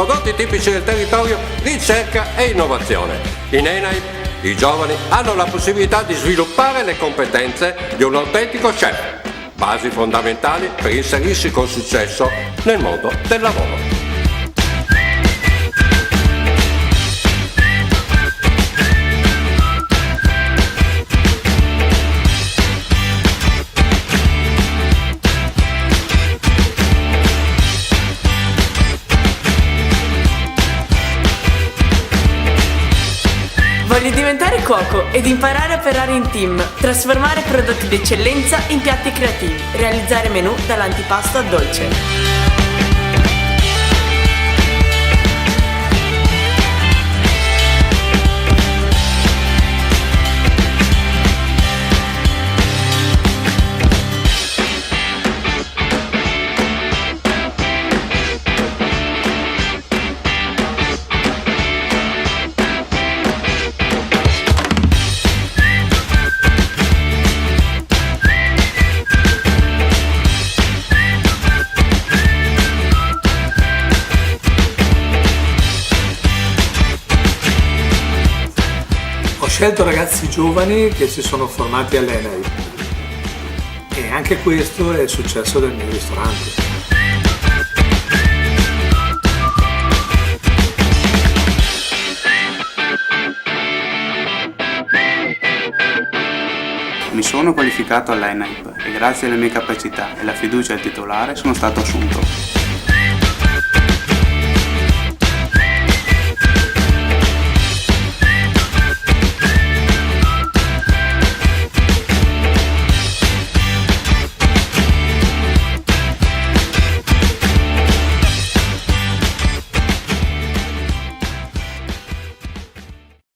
prodotti tipici del territorio, ricerca e innovazione. In ENAIP i giovani hanno la possibilità di sviluppare le competenze di un autentico chef, basi fondamentali per inserirsi con successo nel mondo del lavoro. Voglio diventare cuoco ed imparare a operare in team, trasformare prodotti di eccellenza in piatti creativi, realizzare menù dall'antipasto al dolce. Ho scelto ragazzi giovani che si sono formati all'ENAIP e anche questo è il successo del mio ristorante. Mi sono qualificato all'ENAIP e grazie alle mie capacità e alla fiducia del titolare sono stato assunto.